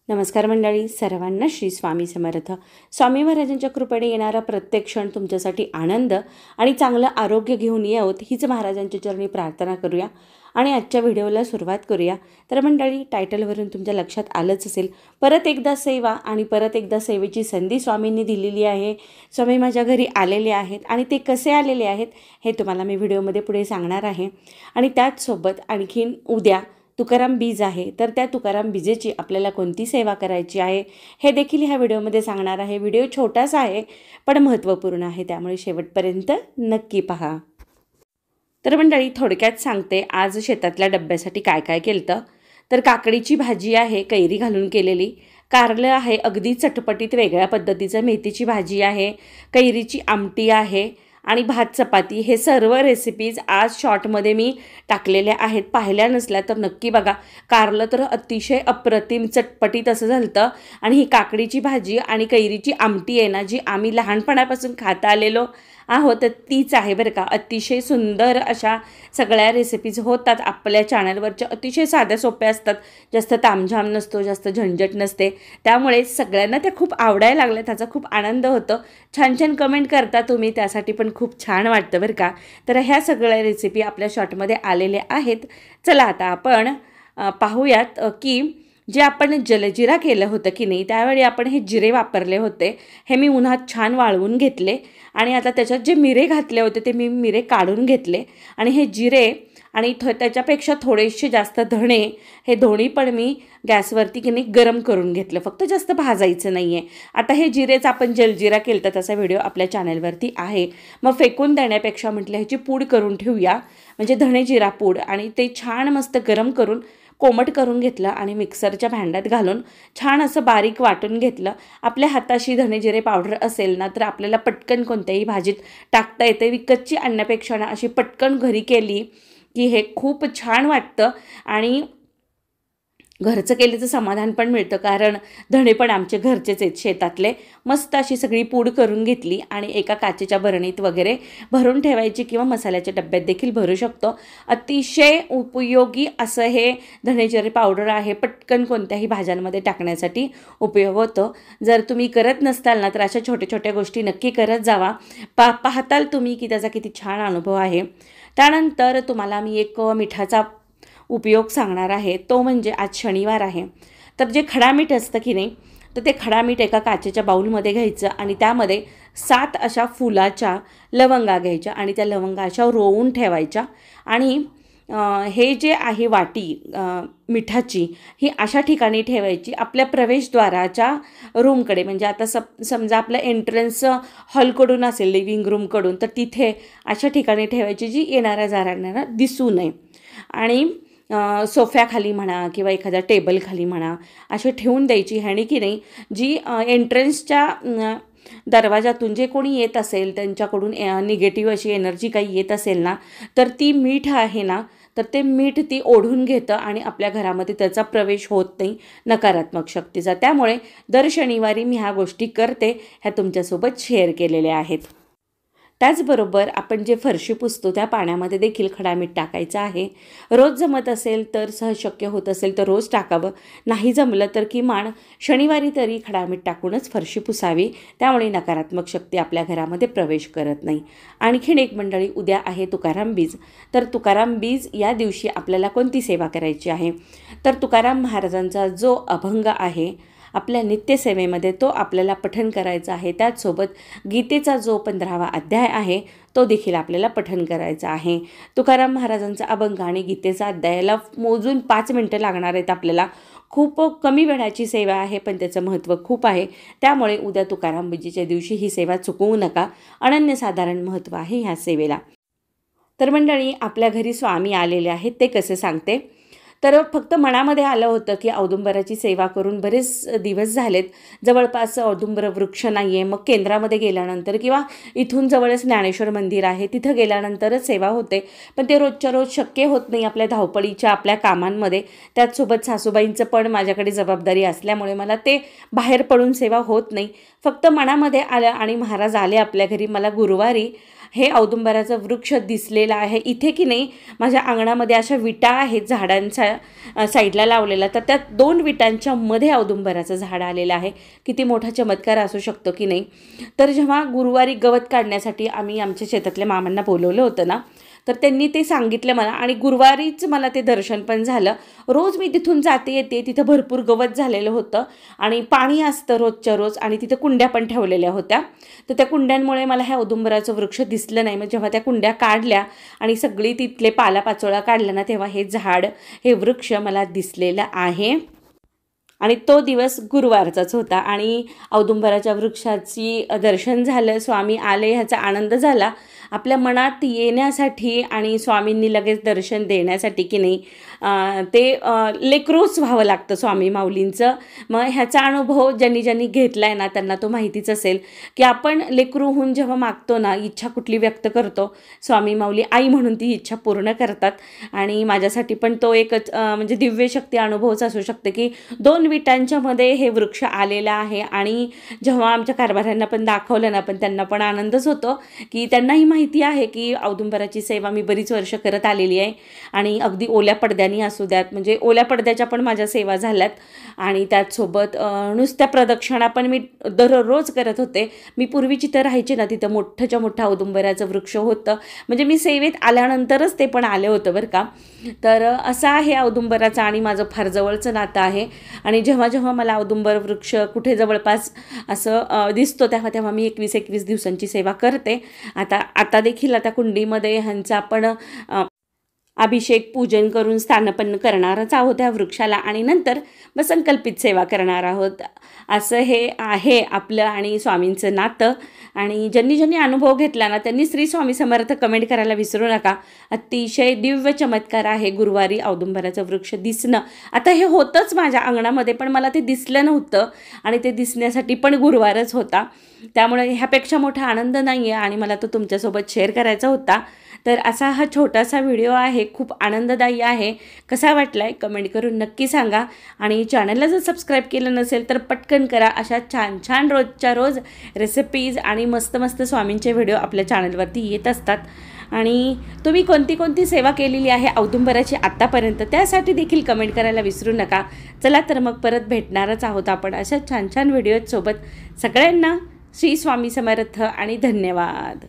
नमस्कार मंडळी, सर्वांना श्री स्वामी समर्थ. स्वामी महाराजांच्या कृपेने येणारा प्रत्येक क्षण तुमच्यासाठी आनंद आणि चांगलं आरोग्य घेऊन यावं हीच महाराजांच्या चरणी प्रार्थना करूया आणि आजच्या व्हिडिओला सुरुवात करूया. तर मंडळी, टायटलवरून तुमच्या लक्षात आलंच असेल, परत एकदा सेवा आणि परत एकदा सेवेची संधी स्वामींनी दिलेली आहे. स्वामी माझ्या घरी आलेले आहेत आणि ते कसे आलेले आहेत हे तुम्हाला मी व्हिडिओमध्ये पुढे सांगणार आहे. आणि त्याचसोबत आणखीन उद्या तुकाराम बीज आहे, तर त्या तुकाराम बीजेची आपल्याला कोणती सेवा करायची आहे हे देखील ह्या व्हिडिओमध्ये सांगणार आहे. व्हिडिओ छोटासा आहे पण महत्त्वपूर्ण आहे, त्यामुळे शेवटपर्यंत नक्की पहा. तर मंडळी, थोडक्यात सांगते आज शेतातल्या डब्यासाठी काय काय केलं. तर काकडीची भाजी आहे कैरी घालून केलेली, कारलं आहे अगदी चटपटीत वेगळ्या पद्धतीचं, मेथीची भाजी आहे, कैरीची आमटी आहे आणि भात चपाती. हे सर्व रेसिपीज आज शॉर्टमध्ये मी टाकलेल्या आहेत. पाहिल्या नसल्या तर नक्की बघा. कारलं तर अतिशय अप्रतिम चटपटीत असं झालं आणि ही काकडीची भाजी आणि कैरीची आमटी आहे ना, जी आम्ही लहानपणापासून खाता आलेलो आहोत तीच आहे बरं का. अतिशय सुंदर अशा सगळ्या रेसिपीज होतात आपल्या चॅनलवरच्या, अतिशय साध्या सोप्या असतात, जास्त तामझाम नसतो, जास्त झंझट नसते, त्यामुळे सगळ्यांना त्या खूप आवडायला लागल्या. त्याचा खूप आनंद होतो. छान छान कमेंट करता तुम्ही, त्यासाठी पण खूप छान वाटतं बरं का. तर ह्या सगळ्या रेसिपी आपल्या शॉर्टमध्ये आलेल्या आहेत. चला आता आपण पाहूयात की जे आपण जलजिरा केलं होतं की नाही, त्यावेळी आपण हे जिरे वापरले होते. हे मी उन्हात छान वाळवून घेतले आणि आता त्याच्यात जे मिरे घातले होते ते मी मिरे काढून घेतले आणि हे जिरे आणि त्याच्यापेक्षा थोडेसे जास्त धणे, हे दोन्ही पण मी गॅसवरती की नाही गरम करून घेतलं, फक्त जास्त भाजायचं नाही आहे. आता हे जिरेच आपण जलजिरा केलं तर त्याचा व्हिडिओ आपल्या चॅनलवरती आहे. मग फेकून देण्यापेक्षा म्हटलं ह्याची पूड करून ठेवूया, म्हणजे धणे जिरा पूड, आणि ते छान मस्त गरम करून कोमट करून घेतलं आणि मिक्सरच्या भांड्यात घालून छान असं बारीक वाटून घेतलं. आपल्या हाताशी धणे जिरे पावडर असेल ना तर आपल्याला पटकन कोणत्याही भाजीत टाकता येते. विकतची आणण्यापेक्षा ना अशी पटकन घरी केली की हे खूप छान वाटतं आणि घरचं केलेचं समाधान पण मिळतं, कारण धणे पण आमचे घरचेच आहेत शेतातले. मस्त अशी सगळी पूड करून घेतली आणि एका काचेच्या भरणीत वगैरे भरून ठेवायची किंवा मसाल्याच्या डब्यात देखील भरू शकतो. अतिशय उपयोगी असं हे धणे जिरे पावडर आहे, पटकन कोणत्याही भाज्यांमध्ये टाकण्यासाठी उपयोग होतो. जर तुम्ही करत नसताल ना तर अशा छोट्या छोट्या गोष्टी नक्की करत जावा. पाहताल तुम्ही की त्याचा किती छान अनुभव आहे. त्यानंतर तुम्हाला मी एक मिठाचा उपयोग सांगणार आहे, तो म्हणजे आज शनिवार आहे. तर जे खडा मीठ असतं की नाही, तर ते खडा मीठ एका काचेच्या बाऊलमध्ये घ्यायचं आणि त्यामध्ये 7 अशा फुलाच्या लवंगा घ्यायच्या आणि त्या लवंगा अशा रोवून ठेवायच्या. आणि हे जे आहे वाटी मिठाची, ही अशा ठिकाणी ठेवायची आपल्या प्रवेशद्वाराच्या रूमकडे. म्हणजे आता समजा आपलं एंट्रन्स हॉलकडून असेल, लिव्हिंग रूमकडून, तर तिथे अशा ठिकाणी ठेवायची जी येणाऱ्या जाणाऱ्यांना दिसू नये. आणि सोफ्याखाली म्हणा किंवा एखाद्या टेबलखाली म्हणा असे ठेवून द्यायची. ह्याने की नाही जी एंट्रन्सच्या दरवाजातून जे कोणी येत असेल त्यांच्याकडून निगेटिव्ह अशी एनर्जी काही येत असेल ना, तर ती मीठ आहे ना, तर ते मीठ ती ओढून घेतं आणि आपल्या घरामध्ये त्याचा प्रवेश होत नाही नकारात्मक शक्तीचा. त्यामुळे दर शनिवारी मी ह्या गोष्टी करते, ह्या तुमच्यासोबत शेअर केलेल्या आहेत. त्याचबरोबर आपण जे फरशी पुसतो त्या पाण्यामध्ये देखील खडा मीठ टाकायचं आहे. रोज जमत असेल तर, सहज शक्य होत असेल तर रोज टाकावं, नाही जमलं तर किमान शनिवारी तरी खडा मीठ टाकूनच फरशी पुसावी. त्यामुळे नकारात्मक शक्ती आपल्या घरामध्ये प्रवेश करत नाही. आणखीन एक मंडळी, उद्या आहे तुकाराम बीज. तर तुकाराम बीज या दिवशी आपल्याला कोणती सेवा करायची आहे, तर तुकाराम महाराजांचा जो अभंग आहे आपल्या नित्यसेवेमध्ये तो आपल्याला पठण करायचा आहे. त्याचसोबत गीतेचा जो 15वा अध्याय आहे तो देखील आपल्याला पठण करायचा आहे. तुकाराम महाराजांचा अभंग आणि गीतेचा अध्यायाला मोजून 5 मिनटं लागणार आहेत आपल्याला. खूप कमी वेळाची सेवा आहे पण त्याचं महत्त्व खूप आहे. त्यामुळे उद्या तुकाराम बीजेच्या दिवशी ही सेवा चुकवू नका. अनन्यसाधारण महत्त्व आहे ह्या सेवेला. तर मंडळी, आपल्या घरी स्वामी आलेले आहेत, ते कसे सांगते. तर फक्त मनामध्ये आलं होतं की औदुंबराची सेवा करून बरेच दिवस झालेत, जवळपास औदुंबर वृक्ष नाही आहे. मग केंद्रामध्ये गेल्यानंतर किंवा इथून जवळच ज्ञानेश्वर मंदिर आहे तिथं गेल्यानंतरच सेवा होते, पण ते रोजच्या रोज शक्य होत नाही आपल्या धावपळीच्या आपल्या कामांमध्ये. त्याचसोबत सासूबाईंचं पण माझ्याकडे जबाबदारी असल्यामुळे मला ते बाहेर पडून सेवा होत नाही. फक्त मनामध्ये आलं आणि महाराज आले आपल्या घरी. मला गुरुवारी हे औदुंबराचं वृक्ष दिसलेलं आहे. इथे की नाही माझ्या अंगणामध्ये अशा विटा आहेत झाडांच्या साईडला लावलेला, तर त्या 2 विटांच्या मध्ये औदुंबराचं झाड आलेलं आहे. किती मोठा चमत्कार असू शकतो की नाही. तर जेव्हा गुरुवारी गवत काढण्यासाठी आम्ही आमच्या शेतातल्या मामांना बोलवलं होतं ना, तर त्यांनी ते सांगितलं मला आणि गुरुवारीच मला ते दर्शन पण झालं. रोज मी तिथून जाते येते, तिथं भरपूर गवत झालेलं होतं आणि पाणी असतं रोजच्या रोज आणि तिथं कुंड्या पण ठेवलेल्या होत्या. तर त्या कुंड्यांमुळे मला हे औदुंबराचं वृक्ष दिसलं नाही. मग जेव्हा त्या कुंड्या काढल्या आणि सगळी तिथले पालापाचोळा काढला ना, तेव्हा हे झाड, हे वृक्ष मला दिसलेलं आहे. आणि तो दिवस गुरुवारचाच होता आणि औदुंबराच्या वृक्षाची दर्शन झालं, स्वामी आले ह्याचा आनंद झाला. आपल्या मनात येण्यासाठी आणि स्वामींनी लगेच दर्शन देण्यासाठी की नाही ते लेकरूच व्हावं लागतं स्वामी माऊलींचं. मग ह्याचा अनुभव ज्यांनी ज्यांनी घेतला आहे ना त्यांना तो माहितीच असेल की आपण लेकरू होऊन जेव्हा मागतो ना, इच्छा कुठली व्यक्त करतो, स्वामी माऊली आई म्हणून ती इच्छा पूर्ण करतात. आणि माझ्यासाठी पण तो एकच म्हणजे दिव्य शक्ती अनुभवच असू शकते की 2 विटांच्या मध्ये हे वृक्ष आलेला आहे. आणि जेव्हा आमच्या कारभाऱ्यांना पण दाखवलं ना, पण त्यांना पण आनंदच होतो की त्यांनाही माहिती आहे की औदुंबराची सेवा मी बरीच वर्ष करत आलेली आहे. आणि अगदी ओल्या पडद्यानी असू द्यात, म्हणजे ओल्या पडद्याच्या पण माझ्या सेवा झाल्यात आणि त्याचसोबत नुसत्या प्रदक्षिणा पण मी दररोज करत होते. मी पूर्वी जिथं राहायचे ना, तिथं मोठंच्या मोठं औदुंबराचं वृक्ष होतं, म्हणजे मी सेवेत आल्यानंतरच ते पण आले होतं बरं का. तर असं आहे औदुंबराचं आणि माझं फार जवळचं नातं आहे. आणि जेव्हा जेव्हा मला औदुंबर वृक्ष कुठे जवळपास असं दिसतो, तेव्हा तेव्हा मी 21 दिवसांची सेवा करते. आता देखील आता कुंडीमध्ये ह्यांचा आपण अभिषेक पूजन करून स्थानपन्न करणारच आहोत त्या वृक्षाला आणि नंतर मग संकल्पित सेवा करणार आहोत. असं हे आहे आपलं आणि स्वामींचं नातं. आणि ज्यांनी ज्यांनी अनुभव घेतला ना त्यांनी श्री स्वामी समर्थ कमेंट करायला विसरू नका. अतिशय दिव्य चमत्कार आहे गुरुवारी औदुंबराचं वृक्ष दिसणं. आता हे होतंच माझ्या अंगणामध्ये, पण मला ते दिसलं नव्हतं आणि ते दिसण्यासाठी पण गुरुवारच होता. त्यामुळे ह्यापेक्षा मोठा आनंद नाही आहे आणि मला तो तुमच्यासोबत शेअर करायचा होता. तर असा हा छोटासा व्हिडिओ आहे, खूप आनंददायी आहे. कसा वाटला आहे कमेंट करून नक्की सांगा. आणि चॅनलला जर सबस्क्राईब केलं नसेल तर पटकन करा. अशा छान छान रोजच्या रोज रेसिपीज आणि मस्त मस्त स्वामींचे व्हिडिओ आपल्या चॅनलवरती येत असतात. आणि तुम्ही कोणती कोणती सेवा केलेली आहे औदुंबराची आत्तापर्यंत त्यासाठी देखील कमेंट करायला विसरू नका. चला तर मग परत भेटणारच आहोत आपण अशा छान छान व्हिडिओसोबत. सगळ्यांना श्री स्वामी समर्थ आणि धन्यवाद.